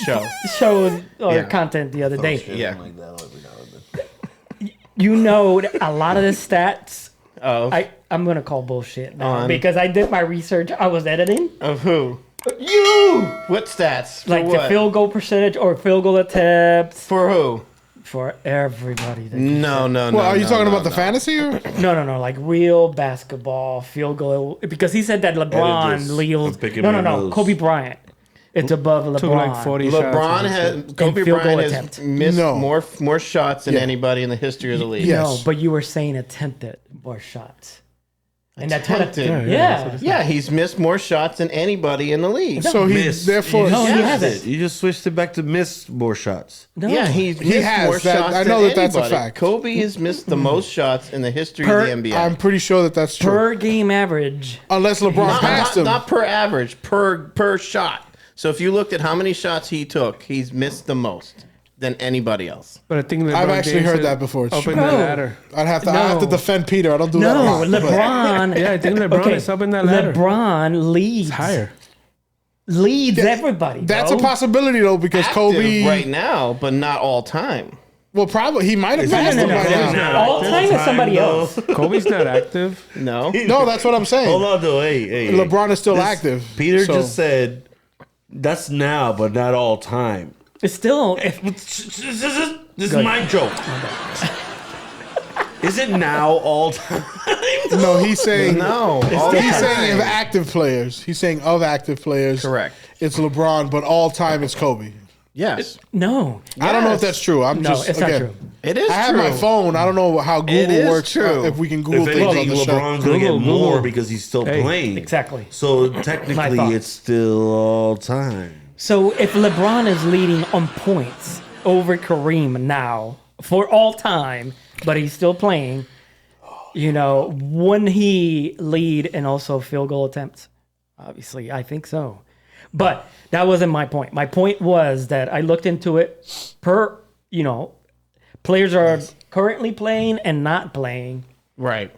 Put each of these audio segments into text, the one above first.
show or content the other day. Yeah. Like that every now and then. You know, a lot of the stats. I'm gonna call bullshit now because I did my research. I was editing. Of who? You. What stats? For Like what? the field goal percentage or field goal attempts For who? for everybody. No. Well, are you talking about the fantasy? Or? No. Like real basketball field goal because he said that LeBron this. leads. I'm picking No. my nose. Kobe Bryant. It's above LeBron. Took like 40 LeBron shots. has Kobe field goal Bryant has attempt. missed No. more shots than anybody in the history of the league. Yeah. No, Yes. but you were saying attempted more shots. And that's what Attempted. yeah. He's missed more shots than anybody in the league. So he Miss. therefore No, he You hasn't. You just switched it back to miss more shots. No. Yeah, he's missed has. more That- shots I know than that that's a anybody. fact. Kobe has missed the most shots in the history Per- of the NBA. I'm pretty sure that that's true. per game average. Unless LeBron passed him. Not per average, per shot. So if you looked at how many shots he took, he's missed the most than anybody else. But I think I've LeBron actually James heard is that before. It's Up in true. that No. ladder. I have to defend Peter. I don't do that a No, lot. but- LeBron. Yeah, I think LeBron is up in that ladder. LeBron leads. It's higher. Leads everybody. That's bro. a possibility though, because Active Kobe. right now, but not all time. Well, probably he might have No, passed no, him no, by no, now. no. All time is somebody else. Kobe's not active. No. No, that's what I'm saying. Hold on, though. Hey. LeBron is still This- active. Peter so- just said that's now, but not all time. It's still. This is my joke. Is it now all time? No, he's saying No. all He's time. saying of active players. He's saying of active players. Correct. It's LeBron, but all time it's Kobe. Yes. No. I don't know if that's true. I'm No, just it's again, not true. It is I have true. my phone. I don't know how It Google is works. true. If we can Google If things on anything, the show. LeBron's going to get Google, more Google. because he's still Hey, playing. Exactly. So My technically, thoughts. it's still all time. So if LeBron is leading on points over Kareem now for all time, but he's still playing, you know, wouldn't he lead and also field goal attempts? Obviously, I think so. But that wasn't my point. My point was that I looked into it per, you know, players are currently playing and not playing. Right.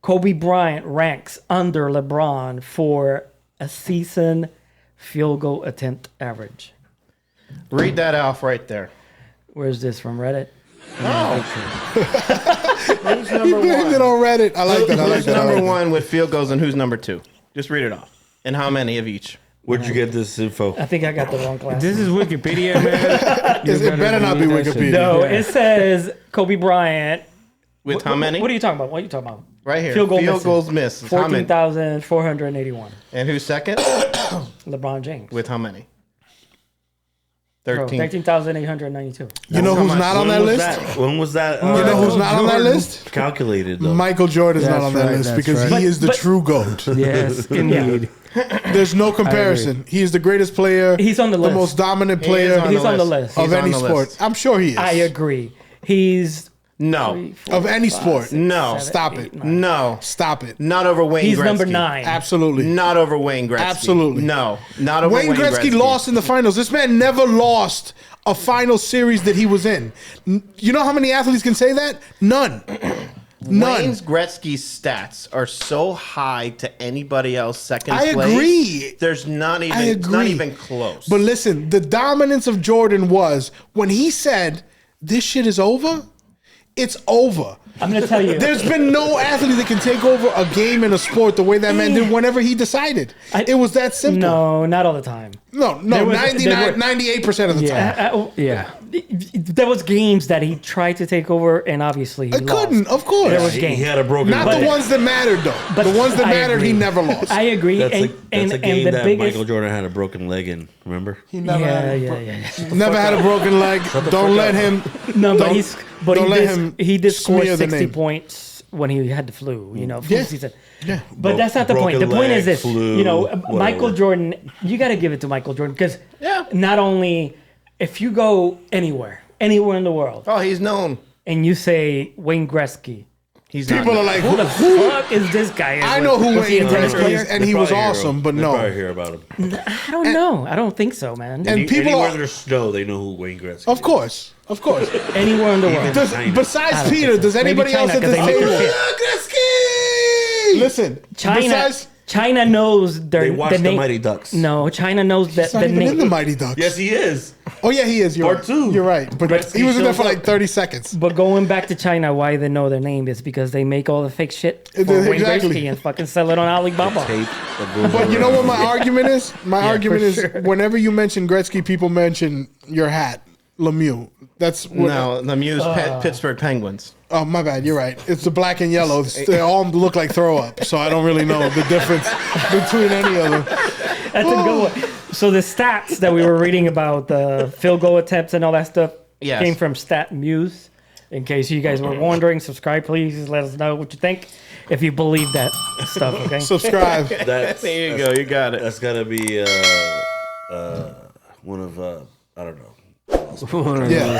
Kobe Bryant ranks under LeBron for a season field goal attempt average. Read that off right there. Where's this from Reddit? Who's He number blamed it one? on Reddit. I like that. I like Who's that. I number like that. one with field goals and who's number two? Just read it off. And how many of each? Where'd you get this info? I think I got the wrong class. This is Wikipedia, man. You It gotta better not be believe that shit. Wikipedia. No, Yeah. it says Kobe Bryant. With how many? What are you talking about? What are you talking about? Right here. Field goal misses. goals missed. How many? 14,481. And who's second? LeBron James. With how many? Bro, 13. 13,892. You know who's not on that When was list? that? When was that? You know who's not on that list? Calculated though. Michael Jordan's not That's on that right, list that's because right. he is the But- true GOAT. Yes, indeed. There's no comparison. He is the greatest player. He's on the list. The most dominant He player is on He's on the list. of He's on any the sport. list. I'm sure he is. I agree. He's No. Of any sport. No. Stop it. No. Stop it. Not over Wayne He's Gretzky. number 9. Absolutely. Not over Wayne Gretzky. Absolutely. No. Not over Wayne Gretzky lost in the finals. This man never lost a final series that he was in. You know how many athletes can say that? None. None. Wayne Gretzky's stats are so high to anybody else second I place. agree. There's not even I it's not agree. even close. But listen, the dominance of Jordan was when he said, "This shit is over." It's over. I'm going to tell you. There's been no athlete that can take over a game in a sport the way that man did whenever he decided. It was that simple. No, not all the time. No, There was- 98% of the time. Yeah. There was games that he tried to take over, and obviously he It lost. couldn't, of course. There was He games. had a broken Not leg. the ones that mattered, though. But The ones that I mattered, he agree. never lost. I agree. That's and a game the that biggest, Michael Jordan had a broken leg in. Remember? He never had yeah. Never had a broken leg. Don't let him. No, but Don't he let did, him he did score smear the 60 name. points when he had the flu, flu Yeah. season. Yeah. But that's not the point. The broken point leg, is this, flu, Michael whatever. Jordan, you got to give it to Michael Jordan because not only if you go anywhere in the world, oh, he's known. and you say Wayne Gretzky, He's People not are like, who the fuck is this guy? I know who Was he a Wayne tennis Gretzky player? is, and he was awesome, but They no. probably hear about him. I don't know. I don't think so, man. And people Anywhere are, there's snow, they know who Wayne Gretzky is. of course. Anywhere in the world. Does, China. besides I Peter, don't think so. does anybody Maybe else China, at this 'cause they make table? their Gretzky! Listen, besides, China knows They watch the name. Mighty Ducks. No, China knows that he's not the even in the name. Mighty Ducks. Yes, he is. Oh yeah, he is. You're Part right. two. You're right. But Gretzky he was in there shows for like up. 30 seconds. But going back to China, why they know their name is because they make all the fake shit for Wayne Exactly. Gretzky and fucking sell it on Alibaba. Tape that goes But you know what my argument is? My argument for is sure. whenever you mention Gretzky, people mention your hat, Lemieux. That's what, No, the Muse Pittsburgh Penguins. Oh, my bad. You're right. It's the black and yellow. They all look like throw up, so I don't really know the difference between any of them. That's a good one. So the stats that we were reading about the field goal attempts and all that stuff Yes. came from Stat Muse. In case you guys were wondering, subscribe please. Let us know what you think if you believe that stuff. Okay. Subscribe. That's, There you go. You got it. That's gotta be one of I don't know. Yeah.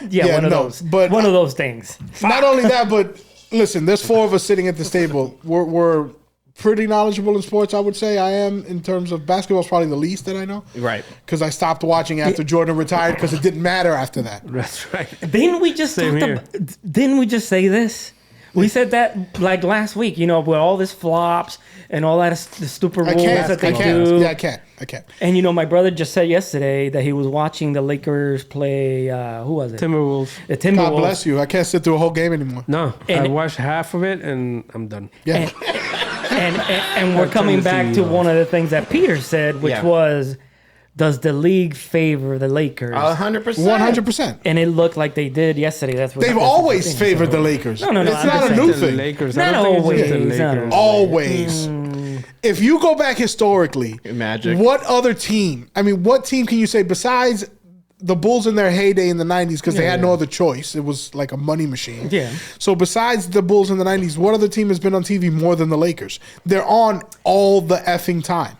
yeah, one of no, those. but- One of those things. Not only that, but listen, there's four of us sitting at this table. We're pretty knowledgeable in sports, I would say. I am in terms of basketball is probably the least that I know. Right. Because I stopped watching after Jordan retired because it didn't matter after that. That's right. Didn't we just Same talk here. about, didn't we just say this? We said that like last week, you know, with all this flops and all that the stupid I rules can't. that I they can't. do. Yeah, I can't. I can't. And you know, my brother just said yesterday that he was watching the Lakers play. Who was it? Timberwolves. The Timberwolves. God bless you. I can't sit through a whole game anymore. No, I And- watched half of it and I'm done. Yeah. And we're coming back to one of the things that Peter said, which Yeah. was, does the league favor the Lakers? 100%. 100%. And it looked like they did yesterday. That's what They've that's the always thing. favored the Lakers. No, It's I'm not just a saying new The thing. Lakers. Not I don't think it's just always, the not Lakers. Always. If you go back historically, Magic. what other team? I mean, what team can you say besides the Bulls in their heyday in the 90s because they had no other choice? It was like a money machine. Yeah. So besides the Bulls in the 90s, what other team has been on TV more than the Lakers? They're on all the effing time.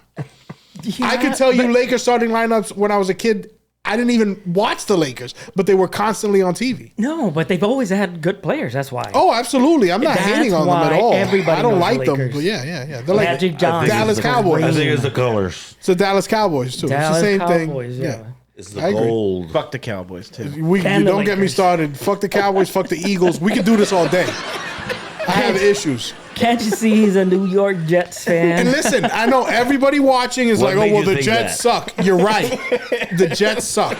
I could tell you Lakers starting lineups when I was a kid. I didn't even watch the Lakers, but they were constantly on TV. No, but they've always had good players. That's why. Oh, absolutely. I'm not That's hating on them at why all. everybody I don't knows like the them, Lakers. but yeah. They're like Magic Johnson. Dallas Cowboys. I think it's the colors. It's the Dallas Cowboys too. Dallas it's the same Cowboys, thing. yeah. It's the I agree. gold. Fuck the Cowboys, too. You And the don't get me Lakers. started. Fuck the Cowboys. Fuck the Eagles. We could do this all day. I have issues. Can't you see he's a New York Jets fan? And listen, I know everybody watching is What like, oh, made well, you the think Jets that? suck. You're right. The Jets suck.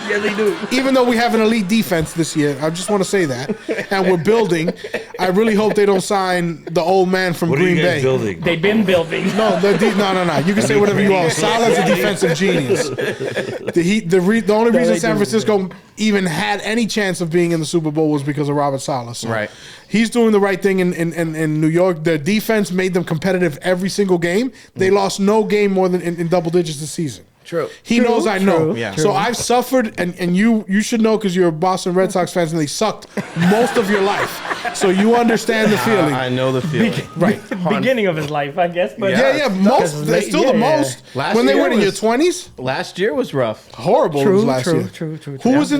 yeah, they do. Even though we have an elite defense this year, I just want to say that. And we're building. I really hope they don't sign the old man from What are Green you guys Bay. building? They've been building. No, no. You can say whatever you want. Salah's a defensive genius. The only reason San Francisco even had any chance of being in the Super Bowl was because of Robert Saleh. So Right. he's doing the right thing in New York. Their defense made them competitive every single game. They lost no game more than in double digits this season. True. He knows I know. true, Yeah. So I've suffered, and you should know because you're a Boston Red Sox fans, and they sucked most of your life. So you understand the feeling. I know the feeling. Right. Beginning of his life, I guess. But Yeah, most. They're still the most. Last When they year were in your was- 20s, Last year was rough. horrible True, was last true, year. true. Who was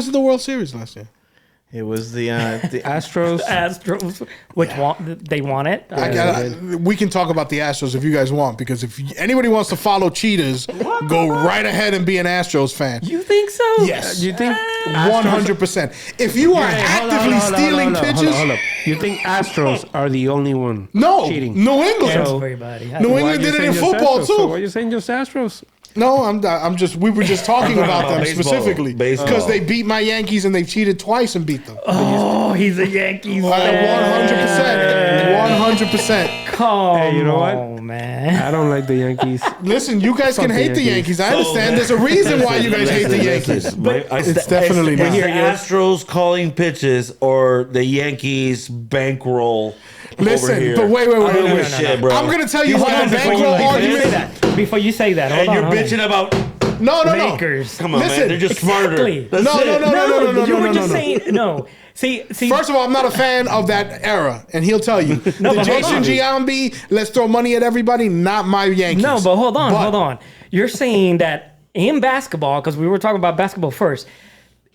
in the World Series last year? It was the Astros. Astros, which they want it. We can talk about the Astros if you guys want, because if anybody wants to follow cheaters, go right ahead and be an Astros fan. You think so? Yes. You think 100%. If you are actively stealing pitches, Hold up. You think Astros are the only one no, cheating? New England. Everybody. New Why England you did it saying in just football Astros? So too. why are you saying just Astros? No, I'm just. We were just talking about them Baseball. specifically Baseball. because they beat my Yankees and they've cheated twice and beat them. Oh, he's a Yankees fan. 100%. Come Hey, you know what? on, man. I don't like the Yankees. Listen, you guys can the hate the Yankees. Yankees. I understand. There's a reason why you guys hate the Yankees. It's definitely it's not. the Astros calling pitches or the Yankees bankroll. Listen, over here. but wait. I don't give a no, shit, bro. I'm going to tell you Hold why on, the before you bankroll say argument. that. Before you say that, hold And on. you're hold on. bitching about No. Lakers. come on, Listen, man. They're just smarter. exactly. That's No, it. no. You were just no. saying no. See. First of all, I'm not a fan of that era, and he'll tell you. The but hold Jason on. Giambi, let's throw money at everybody, not my Yankees. No, but hold on. You're saying that in basketball, because we were talking about basketball first,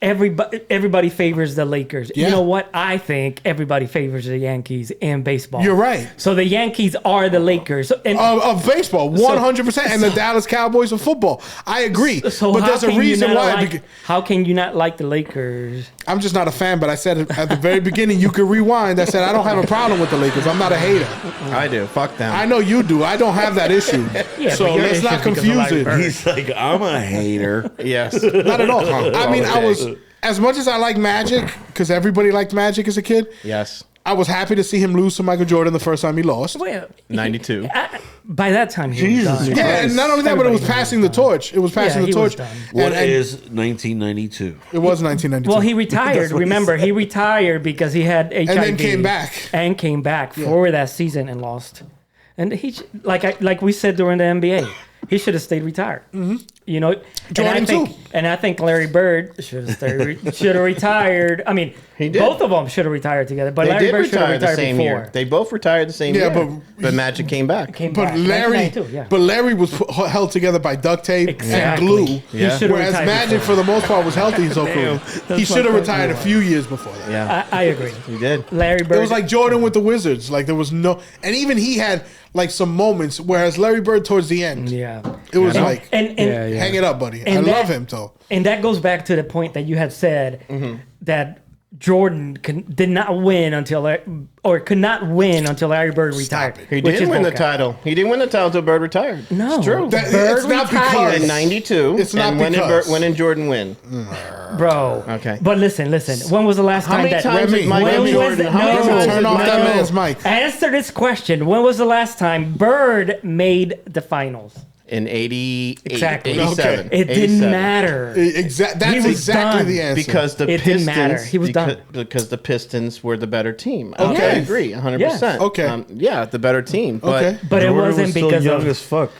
everybody favors the Lakers. Yeah. You know what? I think everybody favors the Yankees in baseball. You're right. So the Yankees are the Lakers. And Of baseball, 100%, and the Dallas Cowboys of football. I agree, so but how there's a can you reason not why. like- how can you not like the Lakers? I'm just not a fan, but I said it at the very beginning. You could rewind. I said I don't have a problem with the Lakers. I'm not a hater. I do. Fuck them. I know you do. I don't have that issue. Yeah, So but your let's issue not is because of confuse Larry it. Bird. He's like, I'm a hater. Yes. Not at all. I mean, I Okay. was as much as I like Magic because everybody liked Magic as a kid. Yes. I was happy to see him lose to Michael Jordan the first time he lost. Well, 92. by that time, he Jesus was done. Yeah, and not only that, but it was Everybody passing the torch. It was passing Yeah, the he was torch. done. What And is 1992? it was 1992. Well, he retired. Remember, he retired because he had HIV. and then came back. And came back for that season and lost. And he, like we said during the NBA, he should have stayed retired. Mm-hmm. You know, Jordan too. And I think Larry Bird should have retired. I mean, He did. both of them should have retired together. But They Larry did Bird should have retire the retired same before. year. They both retired the same Yeah, year. But Magic came back. Came But back. Larry, 1992, yeah. but Larry was held together by duct tape Exactly. and glue. He Yeah. should have Whereas retired Magic, before. for the most part, was healthy his whole career. That's He should have my retired a point. few years before that. Yeah. I agree. He did. Larry Bird. It was like Jordan with the Wizards. Like there was no, and even he had like some moments. Whereas Larry Bird towards the end, yeah. it was like, And Yeah, yeah. hang it up, buddy. I And love that- him though. And that goes back to the point that you had said that Jordan did not win until could not win until Larry Bird retired. it. He which didn't is win the bullcrap. title. He didn't win the title until Bird retired. No, It's true. That- Bird it's not retired. because- In 92. It's not and when because- when did Jordan win? bro. Okay. But listen. When was the last How time many that times Remy, did Michael Remy, Jordan? How many no, times turn did off that Michael- man's mic. Answer this question. When was the last time Bird made the finals? In 88, Exactly. 87. It didn't 87. matter. That's He was exactly done. the answer. Because the It didn't Pistons, matter. He was because, done. because the Pistons were the better team. Okay. I agree, 100%. Yes. Okay. Yeah, the better team. But Okay. But it Jordan wasn't was still because young of. as fuck.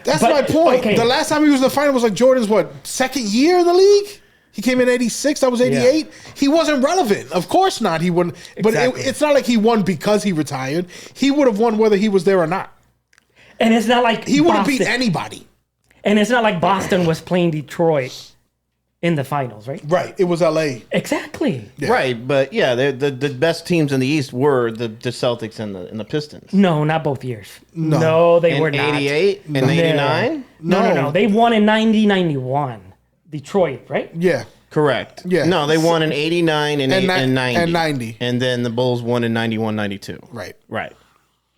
That's But- my point. okay. The last time he was in the final was like Jordan's second year in the league. He came in 86. That was 88. He wasn't relevant. Of course not. He wouldn't. But Exactly. it's not like he won because he retired. He would have won whether he was there or not. And it's not like He would have beat Boston- anybody. And it's not like Boston was playing Detroit in the finals, right? Right. It was LA. Exactly. Right, but yeah, the best teams in the East were the Celtics and the Pistons. No, not both years. No. No, they In were not. 88 and No. 89? No. They won in 90-91. Detroit, right? Yeah. Correct. Yeah. No, they won in 89 and, And 90. and 90. And then the Bulls won in 91, 92. Right. Right.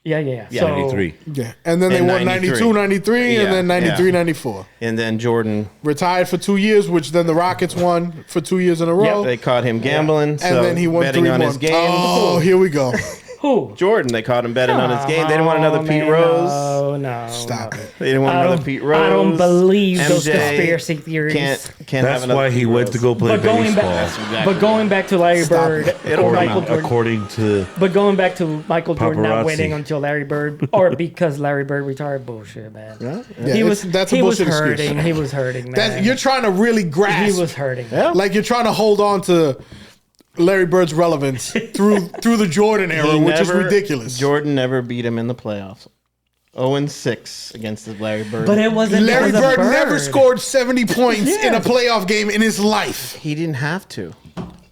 Yeah. Yeah, So, 93. Yeah. And then they And won 93. 92, 93, Yeah, and then 93, yeah. 94. And then Jordan, Retired for 2 years, which then the Rockets won for 2 years in a row. they caught him gambling. and So then he won betting 3 on more. his game. Oh, here we go. who? Jordan, they caught him betting on his game. They didn't want another Pete man, Rose. No. Stop it. They didn't want I another don't, Pete Rose. I don't believe those MJ conspiracy theories. Can't have That's another why he Pete went Rose. to go play But going baseball. back, exactly but going back to Larry Stop Bird it. It'll or come Michael out. Jordan, According to but going back to Michael Jordan not Paparazzi. winning until Larry Bird, or because Larry Bird retired, bullshit, man. Yeah, He was that's a he was bullshit excuse. hurting. He was hurting, man. You're trying to really grasp. He was hurting. Yeah. Like you're trying to hold on to Larry Bird's relevance through the Jordan era, He which is never- ridiculous. Jordan never beat him in the playoffs. 0-6 against the Larry Bird. But it wasn't Larry because of Bird never scored 70 points in Yeah. a playoff game in his life. he didn't have to.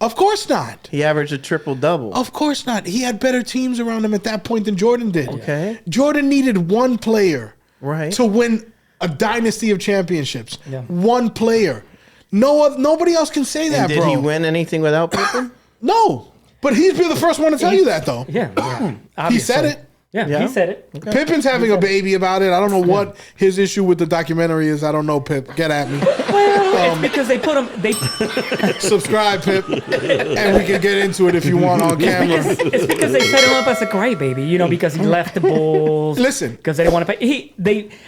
Of course not. He averaged a triple-double. Of course not. He had better teams around him at that point than Jordan did. Okay. Jordan needed one player Right. to win a dynasty of championships. Yeah. One player. Nobody else can say that, And did bro. he win anything without Pippen? No. But he'd be the first one to tell you that, though. Yeah, He said obviously. it. Yeah, Yeah. he said it. Pippin's having a baby about it. I don't know what his issue with the documentary is. I don't know, Pip. Get at me. Well, it's because they put him. They Subscribe, Pip. And we can get into it if you want on camera. it's because they set him up as a crybaby, you know, because he left the Bulls. Listen. because they didn't want to pay.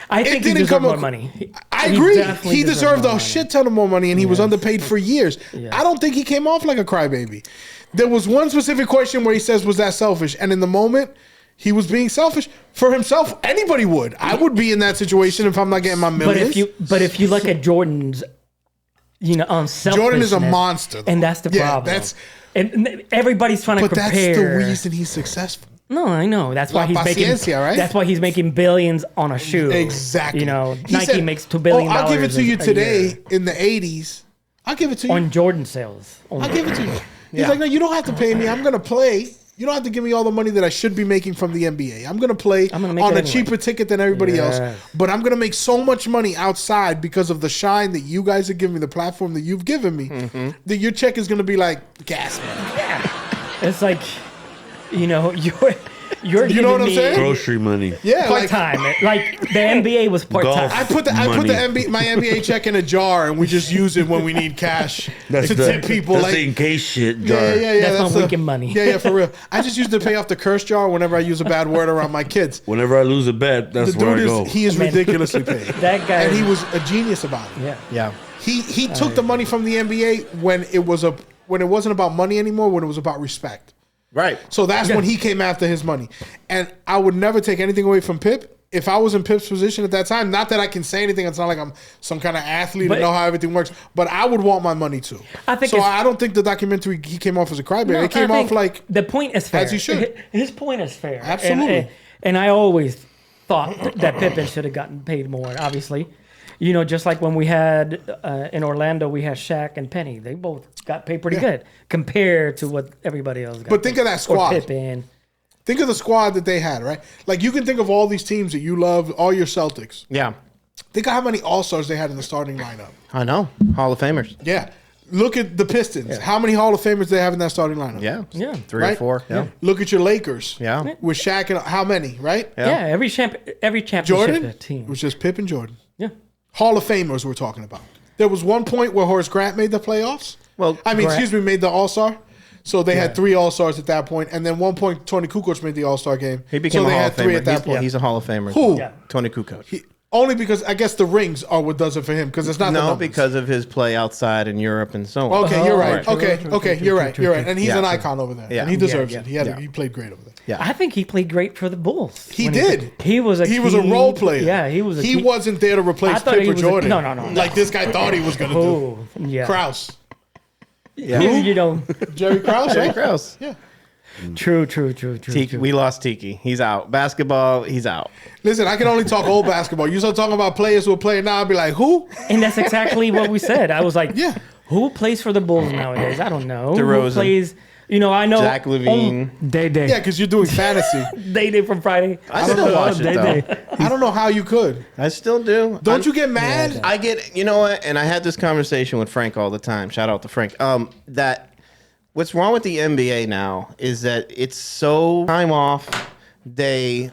I think he didn't deserved come more ac- money. I agree. definitely He deserved more a money. shit ton of more money, and he was underpaid for years. I don't think he came off like a crybaby. There was one specific question where he says, "Was that selfish?" And in the moment, he was being selfish for himself. Anybody would. I would be in that situation if I'm not getting my But millions. if you look at Jordan's, unselfishness, Jordan is a monster, though. and that's the Yeah, problem. that's- and everybody's trying to but that's compare. the reason he's successful. No, I know. That's why La he's making. paciencia, right? That's why he's making billions on a shoe. Exactly. He Nike said, makes $2 billion. I'll give it to you a today year." in the 80s. I'll give it to you. on Jordan sales. I'll give it to you. He's like, no, you don't have to pay me. I'm gonna play. You don't have to give me all the money that I should be making from the NBA. I'm gonna play I'm gonna make on it a anyway. cheaper ticket than everybody else, but I'm gonna make so much money outside because of the shine that you guys are giving me, the platform that you've given me, that your check is gonna be like gas money. It's like, you're You know what I'm giving me saying? Grocery money. Yeah, part time. Like the NBA was part Golf. time. I put the my NBA check in a jar and we just use it when we need cash to tip people. That's Like, the in case shit jar. yeah. That's my the- weekend money. Yeah, for real. I just use it to pay off the curse jar whenever I use a bad word around my kids. Whenever I lose a bet, that's The where I dude go. he is Man. ridiculously paid. That guy- and he was a genius about it. Yeah. Yeah. He took the money from the NBA when it wasn't about money anymore, when it was about respect. Right. So that's when he came after his money. And I would never take anything away from Pip. If I was in Pip's position at that time, not that I can say anything, it's not like I'm some kind of athlete But- and know how everything works, but I would want my money too. I think so. it's- I don't think the documentary he came off as a crybaby. No, It came I off think like the point is fair. as he should. His point is fair. Absolutely. And I always thought that Pippen should have gotten paid more. Obviously, just like when we had in Orlando, we had Shaq and Penny. They both got paid pretty good compared to what everybody else got. But think of that squad. Or Pippen. think of the squad that they had, right? Like you can think of all these teams that you love, all your Celtics. Yeah. Think of how many All-Stars they had in the starting lineup. I know. Hall of Famers. Yeah. Look at the Pistons. How many Hall of Famers they have in that starting lineup? Yeah. Yeah. 3 Right? or 4. Yeah. Look at your Lakers. Yeah. With Shaq and how many, right? Yeah, every championship Jordan? team. It was just Pip and Jordan. Yeah. Hall of Famers we're talking about. There was one point where Horace Grant made the playoffs. Well, made the All-Star. So they had 3 All-Stars at that point. And then one point, Tony Kukoc made the All-Star game. He became so a they Hall had of 3 Famer. at that point. He's a Hall of Famer. Who? Yeah. Tony Kukoc. Only because I guess the rings are what does it for him because it's not the No, numbers. because of his play outside in Europe and so on. Okay, you're right. True, Okay, true, okay, true, you're true, right. true, You're true, right, and he's Yeah. an icon over there, Yeah. and he deserves Yeah, it. yeah. He played great over there. Yeah. I think he played great for the Bulls. He when did. He was a He key, was a role player. Yeah, he was. He wasn't there to replace I thought Pip he or was a- Jordan. no. Like this guy thought he was gonna do. Oh, yeah. Krause, You know, Jerry Krause, Jerry right? Krause. Yeah. true. Tiki, we lost Tiki. He's out. Basketball, he's out. Listen, I can only talk old basketball. You start talking about players who are playing now, I'll be like, who? And that's exactly what we said. I was like, Yeah. who plays for the Bulls nowadays? I don't know. Who DeRozan. plays? I know. Zach LaVine. Day. Yeah, because you're doing fantasy. They did from Friday. I still watch it, Day. though. I don't know how you could. I still do. Don't you get mad? I get, you know what? And I had this conversation with Frank all the time. Shout out to Frank. That what's wrong with the NBA now is that it's so time off. They,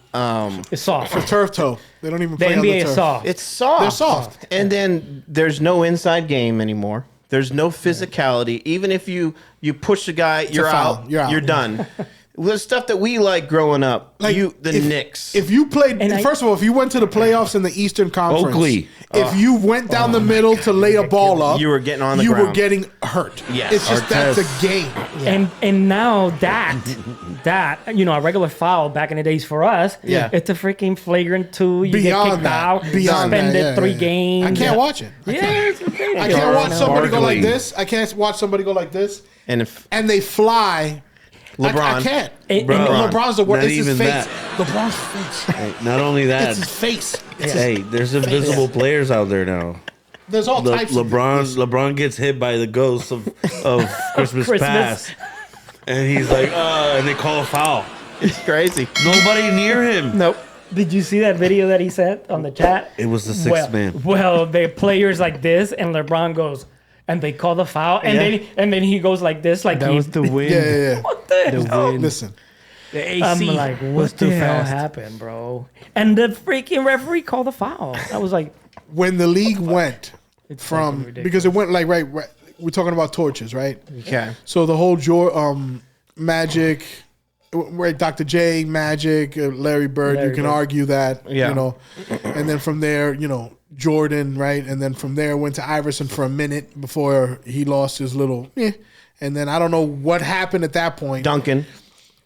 It's soft. Turf toe. They don't even The play on the NBA turf. is soft. it's soft. They're soft. And then there's no inside game anymore. There's no physicality. Even if you push the guy, you're foul. out. You're out. You're done. The stuff that we like growing up, the if, Knicks. If you played, And first of all, if you went to the playoffs in the Eastern Conference, Oakley. if you went down the middle to lay a ball up, You were getting on the you were ground. getting hurt. Yes. It's just that's Artest. a game. And now that a regular foul back in the days for us, Yeah. it's a freaking flagrant 2. You get Beyond kicked that, out, beyond that, suspended yeah, 3 yeah. games. I can't watch it. Yeah, it's okay. I can't watch somebody go like Sparkly. this. I can't watch somebody go like this, and if and they fly. LeBron. I can't. And- Bro. and- LeBron's the worst. Not It's his even face. that. LeBron's face. Hey, not only that, It's his face. hey, there's invisible players out there now. There's all types of LeBron gets hit by the ghost of Christmas Christmas. past, and he's like, and they call a foul. it's crazy. Nobody near him. Nope. Did you see that video that he sent on the chat? It was the sixth man. Well, the players like this, and LeBron goes, and they call the foul, and then he goes like this, like That he, was the win. Yeah. what the hell? win. Listen, The AC I'm like, was what too the hell fast. happened, bro? And the freaking referee called the foul. I was like, when the league went it's from fucking ridiculous. because it went like right. We're talking about torches, right? Okay. So the whole Magic, right? Dr. J, Magic, Larry Bird. Larry you can Bird. argue that, Yeah. and then from there, Jordan, right? And then from there went to Iverson for a minute before he lost his little. And then I don't know what happened at that point. Duncan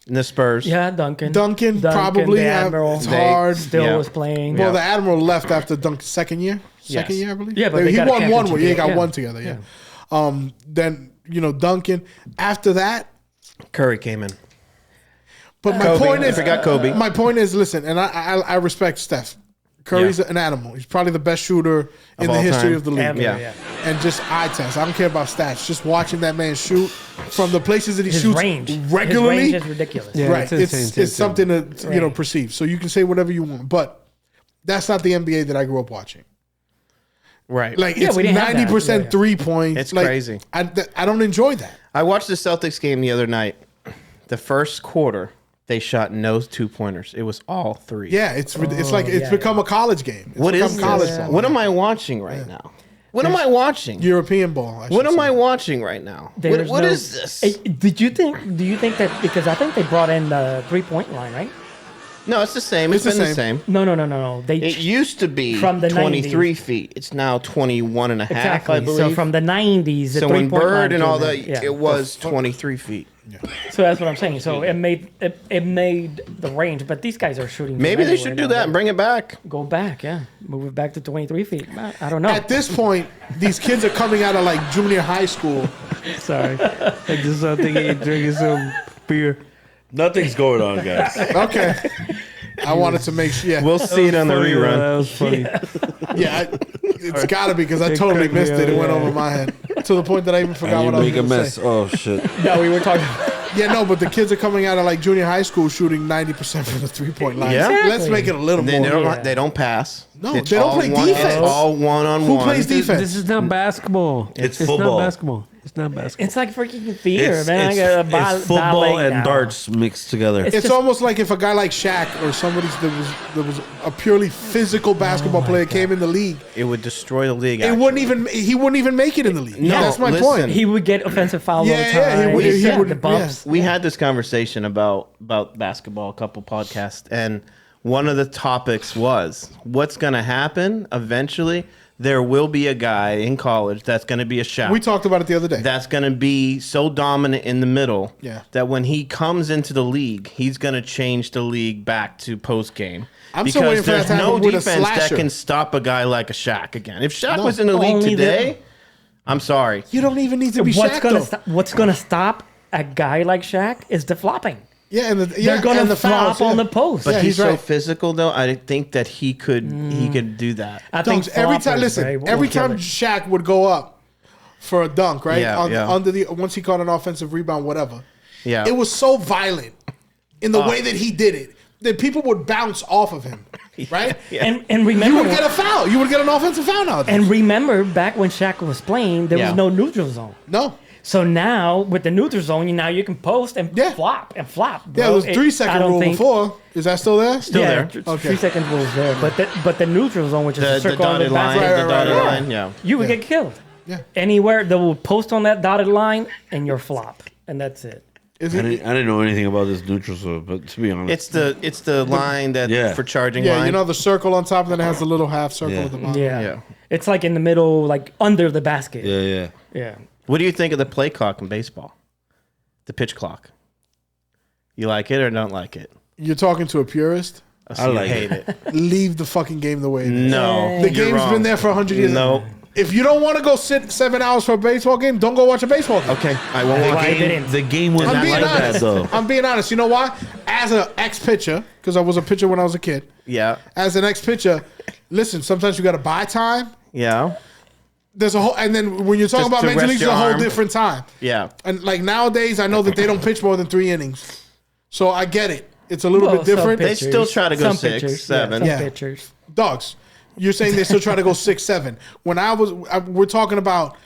and the Spurs. Yeah, Duncan. Duncan probably. the Admiral, It's hard. still Yeah. was playing. Well, the Admiral left after Duncan's second year. Second Yes. year, I believe. Yeah, but they he got a won one. championship They got together. one together. Yeah. Then Duncan. After that, Curry came in. but my Kobe. point I is, forgot Kobe. My point is, listen, and I respect Steph Curry's an animal. He's probably the best shooter in the all history time. of the league. Ever, Yeah. And just eye test. I don't care about stats. Just watching that man shoot from the places that he His shoots range. regularly. His range is ridiculous. Yeah, Right. it's insane, It's something to Right. perceive. So you can say whatever you want, but that's not the NBA that I grew up watching. Right. Like Yeah, it's we didn't have that. 90% Yeah. 3-point. It's like, crazy. I don't enjoy that. I watched the Celtics game the other night. The first quarter, they shot no 2-pointers. It was all 3. Yeah, it's like it's yeah, become a college game. It's What become is college this? ball. What am I watching right now? What am I watching? European ball. What am I watching right now? There's What no- is this? Hey, do you think that because I think they brought in the 3-point line, right? No, it's the same. It's It's the been the same. No. They It used to be From the 23 90s. feet. It's now 21 and a half, exactly. I believe. So from the 90s, the So when 3-point line Bird and came all in. that, Yeah. it was 23 feet. So that's what I'm saying. So it made the range, but these guys are shooting. from Maybe they anywhere should do now. that and bring it back. Go back, yeah. Move it back to 23 feet. I don't know. At this point, these kids are coming out of like junior high school. Sorry. I just thinking drinking some beer. Nothing's going on, guys. Okay. I wanted to make sure. Yeah, We'll see it on the Funny, rerun. That was funny. it's got to be because I totally cracked me missed it. up, It went yeah. over my head to the point that I even forgot And you what I was make a going to mess. say. Oh shit. No, we were talking. Yeah, no, but the kids are coming out of like junior high school shooting 90% from the 3-point line. Yeah. Let's make it a little They more. don't, they don't pass. No, It's they don't all play one, defense. It's all one-on-one. Who plays defense? This is not basketball. It's football. not basketball. It's not basketball. It's like freaking theater, man. It's, I got a it's football ballet and now. darts mixed together. It's It's just- almost like if a guy like Shaq or somebody that was a purely physical basketball player came in the league, It would destroy the league. he actually. wouldn't even make it in the league. No, That's my listen. point. He would get offensive fouls all the Yeah, time. yeah, he would- the bumps. We had this conversation about basketball, a couple podcasts, and one of the topics was what's going to happen eventually. There will be a guy in college that's going to be a Shaq. We talked about it the other day. That's going to be so dominant in the middle Yeah. that when he comes into the league, he's going to change the league back to post game. I'm still waiting for that there's to happen no with a defense that slasher. can stop a guy like a Shaq again. If Shaq No. was in the league Only today, I'm sorry. You don't even need to be What's Shaq, gonna though. what's gonna stop a guy like Shaq is the flopping. Yeah, and They're gonna and the flop fouls, on yeah. the post. But Yeah, he's he's so right. physical, though. I think that he could do that. I think Dunks, every time, floppers, listen, right, every will kill time it. Shaq would go up for a dunk, right? Yeah, yeah. Under the once he caught an offensive rebound, whatever. Yeah. It was so violent in the way that he did it that people would bounce off of him, right? And You remember would get a foul. You would get an offensive foul nowadays. and remember back when Shaq was playing, there Yeah. was no neutral zone. No. So now with the neutral zone, now you can post and Yeah. flop and flop. Yeah, bro. it was I 3-second don't rule think- before. Is that still there? Still yeah, there. 3 second rules there, but the neutral zone, which is The a circle on the dotted line, basket, Right, the right, dotted right. line, yeah. you would Yeah. get killed. Yeah. Anywhere they will post on that dotted line and you're flop, and that's it. Is I it? didn't know anything about this neutral zone, but to be honest, It's the line that Yeah. for charging Yeah, line. you know the circle on top, and then it has the little half circle Yeah. at the bottom. Yeah. Yeah. It's like in the middle, like under the basket. yeah. Yeah. What do you think of the play clock in baseball? The pitch clock. You like it or don't like it? You're talking to a purist. So I you like hate it. Leave the fucking game the way it is. No, The you're game's wrong. been there for 100 years. No. If you don't want to go sit 7 hours for a baseball game, don't go watch a baseball game. Okay, I won't The watch Why it. didn't? the game was I'm not being like that honest. though. I'm being honest. You know why? As an ex-pitcher, because I was a pitcher when I was a kid. Yeah, As an ex-pitcher, listen, sometimes you got to buy time. yeah, There's a whole, and then when you're talking Just about to major rest leagues, it's your a whole arm. different time. yeah. And like nowadays, I know that they don't pitch more than 3 innings, so I get it. It's a little Well, bit different. some They still try to go some 6, pitchers, 7. Yeah, Yeah. some pitchers. Dogs, you're saying they still try to go 6, 7. When we're talking about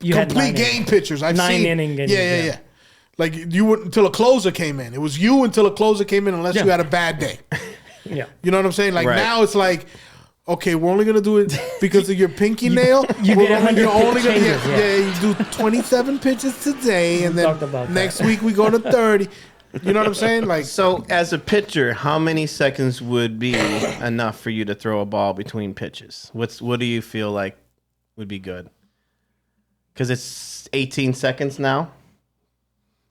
You had complete 9 game innings. pitchers. I've 9 seen inning games, Yeah. yeah. Like you wouldn't until a closer came in. It was you until a closer came in, unless Yeah. you had a bad day. Yeah. You know what I'm saying? Like Right. now it's like, okay, we're only gonna do it because of your pinky nail. you We're get 100 you're only gonna changes, yeah. you do 27 pitches today, and talked then about that. next week we go to 30. You know what I'm saying? Like So, as a pitcher, how many seconds would be enough for you to throw a ball between pitches? What do you feel like would be good? Because it's 18 seconds now.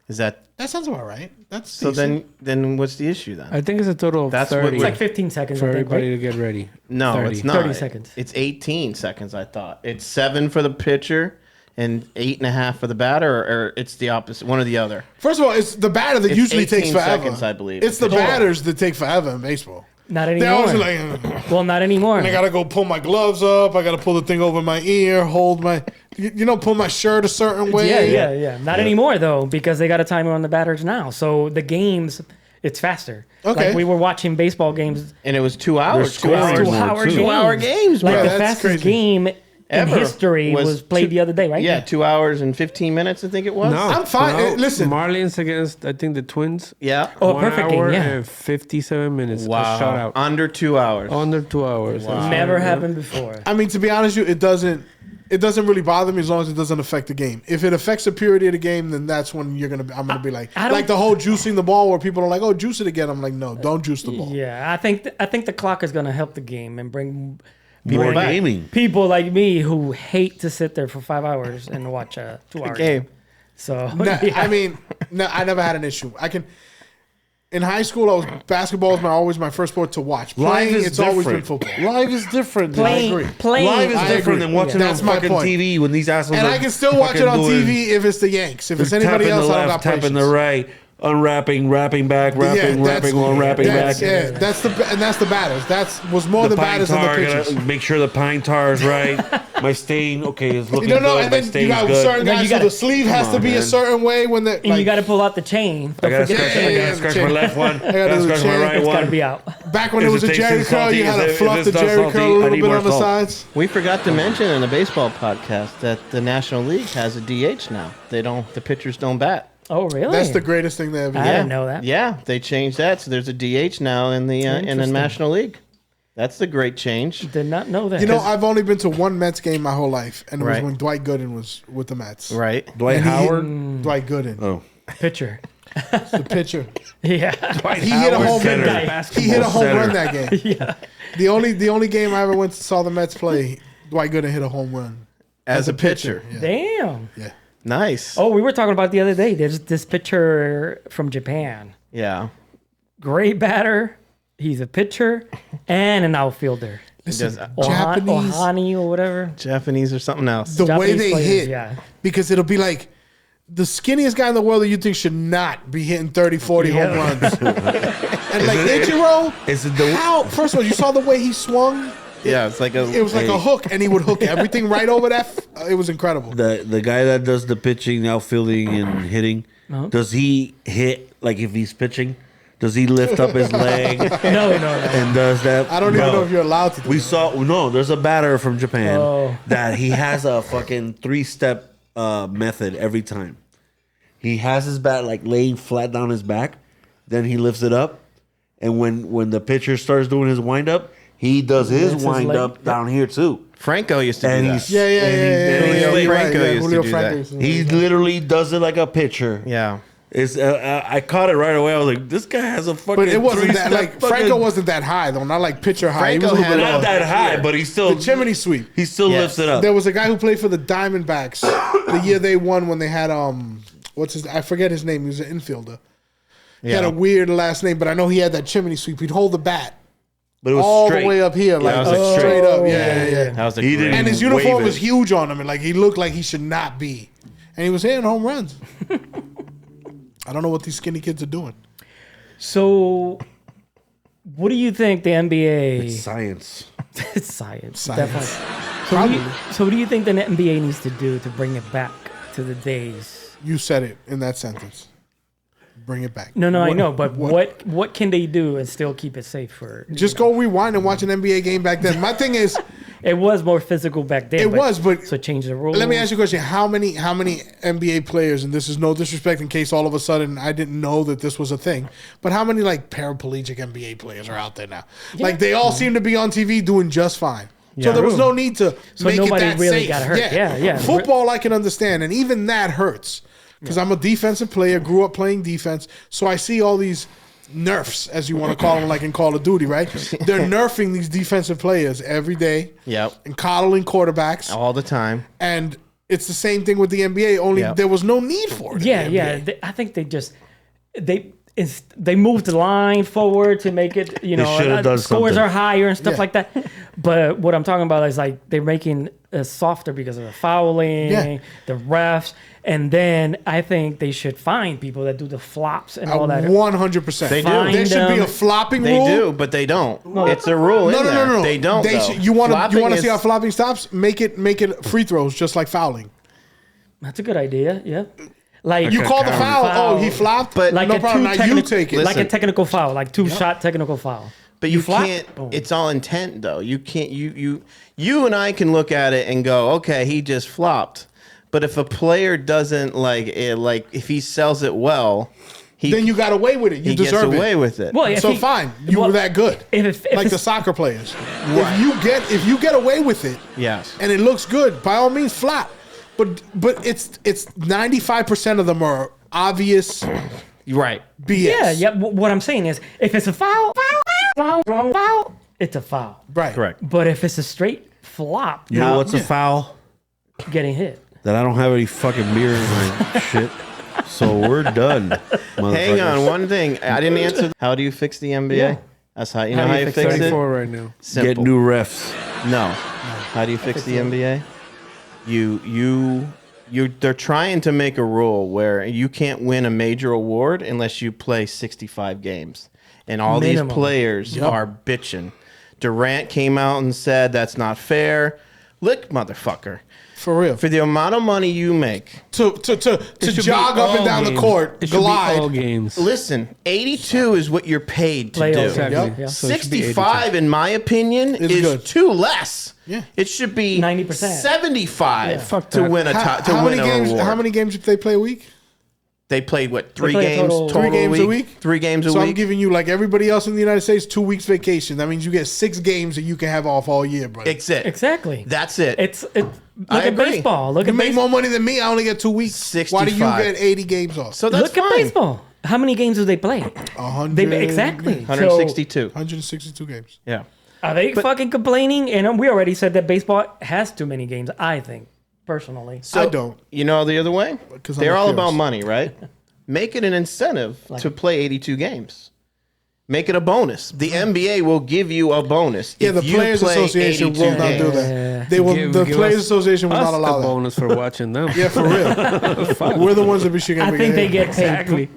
Is that that sounds about right. That's so? decent. Then what's the issue then? I think it's a total of That's what 30 It's like 15 seconds, for I think, everybody right? to get ready. No, 30. it's not. 30 seconds. It's 18 seconds. I thought it's 7 for the pitcher and 8.5 for the batter, or it's the opposite, one or the other. First of all, it's the batter that It's usually takes 18 forever. seconds, I believe. It's the Total. batters that take forever in baseball. Not They're always anymore. like, Well, not anymore. I gotta go pull my gloves up. I gotta pull the thing over my ear, hold my, pull my shirt a certain way. Yeah. Not anymore though, because they got a timer on the batters now. So the games, it's faster. Okay. Like we were watching baseball games, And it was 2 hours. scoring 2 hours. more, 2-hour too. games. 2-hour games, Like bro. the that's fastest crazy. game in Ever history was played the other day, right? Yeah, 2 hours and 15 minutes, I think it was. No, I'm fine. no. Listen. Marlins against I think the Twins. Yeah. Oh, 1 perfect game, hour yeah. and 57 minutes. Wow. A shutout. Under 2 hours. Under 2 hours. That's Never right, happened before. I mean, to be honest with you, it doesn't really bother me as long as it doesn't affect the game. If it affects the purity of the game, then that's when I'm gonna be like, I don't- like the whole juicing the ball where people are like, oh, juice it again. I'm like, no, don't juice the ball. Yeah, I think the clock is gonna help the game and bring More back. gaming. people like me who hate to sit there for 5 hours and watch a 2-hour game. Game. So No, yeah. I mean, no, I never had an issue. In high school, basketball was always my first sport to watch. Playing, Live is it's always been different. football. Live is different. playing, agree. playing. Live is I different agree. than watching That's on my fucking point. TV when these assholes And are I can still watch it fucking on doing- TV if it's the Yanks. If it's tapping anybody else, the I don't left, got tapping patience. the right, unwrapping, wrapping back, wrapping, wrapping, unwrapping back. That's the batters. Was more the batters than the pitchers. gotta make sure the pine tar is right. My stain, okay, is looking You don't know, good. and My then you stain's got good. certain No, you guys who gotta- the sleeve has Come to on, be a man. certain way when the and you got to pull out the chain. I gotta Don't forget scratch, the I chain. gotta scratch my left one. I gotta gotta do the scratch my chain. right It's got to one. be out. back when it Is was it a Jerry tasting curl, you salty? had to Is fluff it the not Jerry salty? curl a I little need bit more on the salt. sides. We forgot to mention in the baseball podcast that the National League has a DH now. The pitchers don't bat. Oh, really? That's the greatest thing they ever I did. didn't know that. Yeah, they changed that. So there's a DH now in the Interesting. National League. That's the great change. Did not know that. You know, I've only been to one Mets game my whole life, and it was Right. when Dwight Gooden was with the Mets. Right. Dwight And he hit- Howard. Dwight Gooden, Oh, pitcher. the pitcher. Yeah. He hit a home center. run. He hit a home Center. run that game. Yeah. The only game I ever went to saw the Mets play, Dwight Gooden hit a home run As a pitcher. Yeah. Damn. Yeah. Nice. Oh, we were talking about the other day. There's this pitcher from Japan. Yeah. Great batter. He's a pitcher and an outfielder. Does Japanese, Ohani or whatever. Japanese or something else. the way Japanese they players, hit, yeah. because it'll be like the skinniest guy in the world that you think should not be hitting 30, 40 home runs. And like Ichiro, is it the how? First of all, you saw the way he swung. Yeah, it's like It was like a hook, and he would hook everything right over that. It was incredible. the guy that does the pitching, outfielding, and hitting? Does he hit like if he's pitching? Does he lift up his leg No. and does that? I don't even Bro, know if you're allowed to do We that. saw there's a batter from Japan Oh. that he has a fucking 3-step method every time. He has his bat like laying flat down his back, then he lifts it up, and when the pitcher starts doing his wind up, he does his Lifts his wind leg. up down here too. Franco used to And do he's that. Yeah. Julio You're Franco right, used to Julio do Franco that. used to do He that. literally does it like a pitcher. Yeah. It's I caught it right away. I was like, this guy has a fucking. But it wasn't that 3-step like Franco fucking- wasn't that high though, not like pitcher high. Franco he was a had little bit not lower. that high, but he still The chimney sweep. He still Yes. lifts it up. There was a guy who played for the Diamondbacks the year they won when they had I forget his name. He was an infielder. He had a weird last name, but I know he had that chimney sweep. He'd hold the bat but it was all straight. the way up here, like it was like straight up. Oh, Yeah. That was a He great. didn't- And his Wave uniform it. was huge on him, and like he looked like he should not be. And he was hitting home runs. I don't know what these skinny kids are doing. So, what do you think the NBA? Science. It's science, Science. definitely. So, Probably. what do you think the NBA needs to do to bring it back to the days? You said it in that sentence. Bring it back. No, I know, but what can they do and still keep it safe for? Just go rewind and watch an NBA game back then. My thing is, It was more physical back then. it was, but so change the rules. let me ask you a question. How many NBA players, and this is no disrespect in case all of a sudden I didn't know that this was a thing, but how many like paraplegic NBA players are out there now? Like they all seem to be on TV doing just fine. So there was no need to make nobody it that really safe. got hurt. Yeah. Football I can understand, and even that hurts because I'm a defensive player, grew up playing defense, so I see all these nerfs, as you want to call them, like in Call of Duty, right? They're nerfing these defensive players every day. Yep. And coddling quarterbacks. All the time. And it's the same thing with the NBA, only Yep. there was no need for it. in the NBA. I think they moved the line forward to make it, should have done scores something. are higher and stuff Yeah. like that. But what I'm talking about is like they're making softer because of the fouling, Yeah. the refs, and then I think they should fine people that do the flops and all that. 100%. They do. There should be them. a flopping They rule. do, but they don't. It's a rule in there. No. They don't. though. You want Flopping to see is- how flopping stops? Make it free throws, just like fouling. That's a good idea. Yeah, like You call the foul. Foul. Oh, he flopped. But- like no a problem. two Now you technic- take it. like a Listen. technical foul, like 2-shot technical foul. But you flop? can't. Boom. It's all intent, though. You can't. You and I can look at it and go, okay, he just flopped. But if a player doesn't like it, like if he sells it well, Then you got away with it. You he gets deserve away it. with it. Well, if So he- fine, you well, were that good. If Like the it's- soccer players. If you get away with it, Yes. and it looks good, by all means, flap. But it's 95% of them are obvious Right. BS. yeah. What I'm saying is, if it's a foul, it's a foul. Right. Correct. But if it's a straight flop, You know what's a foul? getting hit. That I don't have any fucking mirrors and shit. So we're done. Hang on, motherfuckers. one thing I didn't answer. How do you fix the NBA? Yeah. That's how you How know do how you you fix fix it. 34 right now. Simple. Get new refs. No. How do you fix the NBA? They're trying to make a rule where you can't win a major award unless you play 65 games. And all Minimum. these players are bitching. Durant came out and said that's not fair. Look, motherfucker. For real. For the amount of money you make, To It should be jog up and all down the games. court, It should be all glide. games. listen, 82 is what you're paid to Playoffs. do. Exactly. Yep. Yeah. So it should be 82. 65, in my opinion, Is is good. too less. Yeah. It should be 90%. 75 Yeah. Fuck to that. win a to How win many an games? award. How many games did they play a week? They played what? Three play a games total- total. Three games a week? 3 games a So I'm week. giving you, like everybody else in the United States, 2 weeks vacation. That means you get 6 games that you can have off all year, bro. That's it. Exactly. That's it. Look I at agree. baseball. Look You at make baseball. more money than me. I only get 2 weeks. 65. Why do you get 80 games off? So that's Look at fine. baseball. How many games do they play? 100, Exactly. 162. 162 games. Yeah. Are they fucking complaining? And we already said that baseball has too many games. I think personally. So I don't. You know the other way? 'Cause I'm They're a all purist. about money, right? Make it an incentive to play 82 games. Make it a bonus. The NBA will give you a bonus. Yeah, if the you Players play Association 82 will not do games. that. They will. Give The Players us- Association will us not allow a that. bonus for watching them. Yeah, for real. We're the ones that be shaking. I think they get paid Exactly.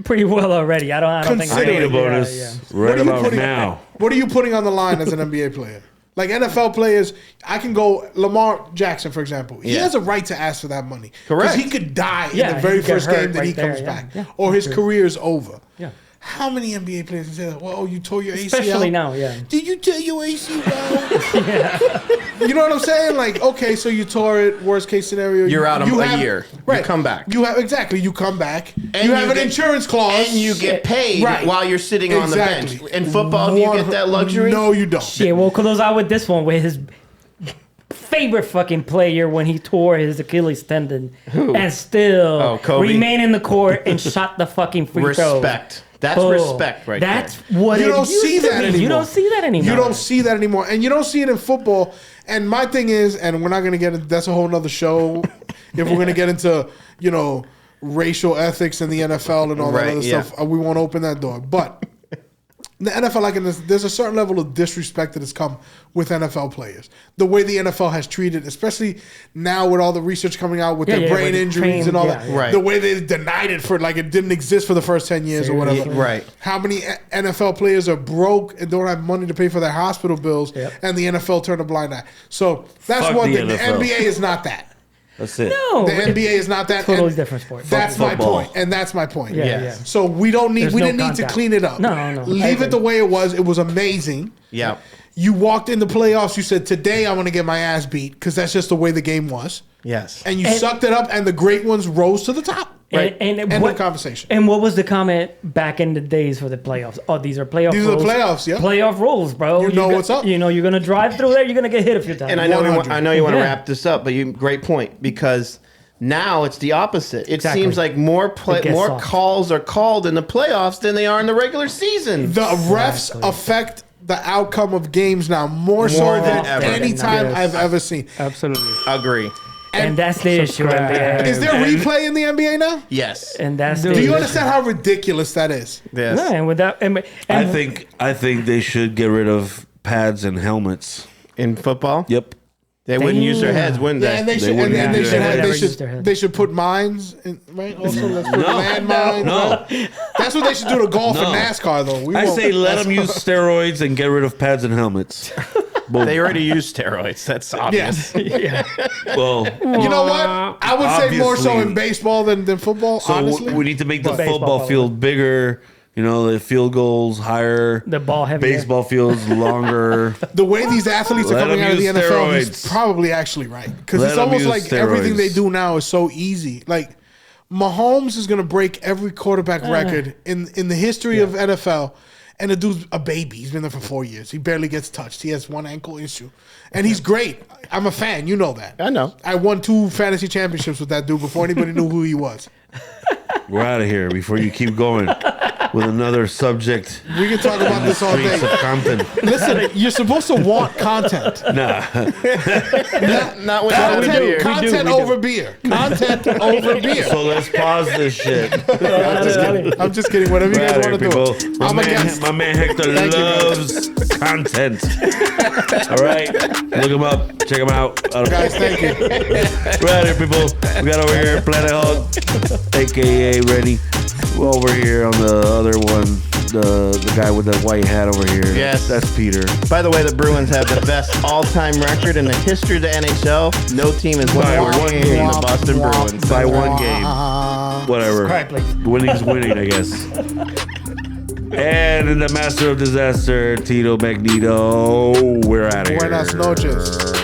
pretty well already. I don't think. Consider I need a Yeah, bonus yeah. right What are you about putting- now. What are you putting on the line as an NBA player? Like NFL players, I can go Lamar Jackson, for example. He Yeah. has a right to ask for that money. Correct. Because he could die Yeah, in the very he could first get game hurt that he right there, comes yeah. back. Yeah, Or his true. career is over. Yeah. How many NBA players can say that? Well, you tore your ACL. Especially now, yeah. Did you tear your ACL? You know what I'm saying? Like, okay, so you tore it. Worst case scenario, You're out you a year. You come back. You have exactly. You come back. And you have an get- insurance clause, And you get paid Right. while you're sitting on the Exactly. bench. In football, do you get that luxury? No, you don't. Shit, we'll close out with this one with his favorite fucking player when he tore his Achilles tendon and still Oh, Kobe. remained in the court and shot the fucking free throw. Respect. That's Boom. respect right That's there. what You it don't used see to that be. anymore. You don't see that anymore. You don't see that anymore, and you don't see it in football. And my thing is, and we're not going to get into that's a whole nother show. If we're going to get into racial ethics in the NFL and all that Right, other yeah. stuff, we won't open that door. But the NFL, like in this, there's a certain level of disrespect that has come with NFL players. The way the NFL has treated, especially now with all the research coming out with Yeah, their yeah, brain with injuries and all that. Right. The way they denied it for like it didn't exist for the first 10 years or whatever. Seriously. Right. How many NFL players are broke and don't have money to pay for their hospital bills, Yep. and the NFL turned a blind eye? So that's Fuck one the thing. The NFL. NBA is not that. That's it. No, The NBA is not that. totally and different sport. That's my football. point, and that's my point. Yeah, Yes. yeah. So we don't need. There's we no didn't need to contact. clean it up. No, no. I Leave agree. it the way it was. It was amazing. Yeah. You walked in the playoffs. You said, "Today I want to get my ass beat," because that's just the way the game was. Yes. And you And- sucked it up, and the great ones rose to the top. And End of what, conversation. And what was the comment back in the days for the playoffs? Oh, these are playoff These are the rules. playoffs, yeah. Playoff rules, bro. You know what's up. You know, you're going to drive through there, you're going to get hit a few times. And I know 100. I know you want to Yeah. wrap this up, but great point because now it's the opposite. It Exactly. seems like more It gets more soft. calls are called in the playoffs than they are in the regular season. The refs affect the outcome of games now more so More than than ever. any time Yes. I've ever seen. Absolutely. Agree. and that's the issue, Subscribe. NBA. Is there replay in the NBA now? Yes. And that's Do the Do you issue. understand how ridiculous that is? Yes. No, and without, and I think they should get rid of pads and helmets. In football? Yep. They wouldn't use their heads, wouldn't Yeah, they? and they should, wouldn't and do they that. should, They have, would they never use their should, head. they should put mines, in, right? Also, let's put landmines. No. right? That's what they should do to golf and No. NASCAR, though. We I won't- say let them use steroids and get rid of pads and helmets. Boom. They already use steroids. That's obvious. Yes. Well, You know what? I would say more so Obviously. in baseball than football, so honestly. we need to make the Baseball football probably. field bigger. You know, the field goals higher. The ball heavier. Baseball fields longer. The way these athletes are Let coming them out of the use NFL, he's steroids. probably actually right. Because Let it's them almost use like everything they steroids. do now is so easy. Like, Mahomes is going to break every quarterback record in the history of NFL. And the dude's a baby. He's been there for 4 years. He barely gets touched. He has one ankle issue. And he's great. I'm a fan. You know that. I know. I won 2 fantasy championships with that dude before anybody knew who he was. We're out of here before you keep going with another subject. We can talk about this all Streets of day. Compton. Listen, you're supposed to want content. Nah. Not without a beer. Content over beer. Content over beer. So let's pause this shit. I'm just kidding. Whatever you We're guys out want of to here, do. people. I'm a guest. My man Hector Thank you, loves content. All right. Look him up. Check him out. Guys, thank you. We're out of here, people. We got over here Planet Hog, a.k.a. Rennie. We're over here on the other one, the guy with the white hat over here. Yes. That's Peter. By the way, the Bruins have the best all-time record in the history of the NHL. No team has won By more one games than the Boston Bruins. By one game. Whatever. Quiet, please. Winning's winning, I guess. And in the Master of Disaster, Tito Magneto. We're out of here. Buenas noches.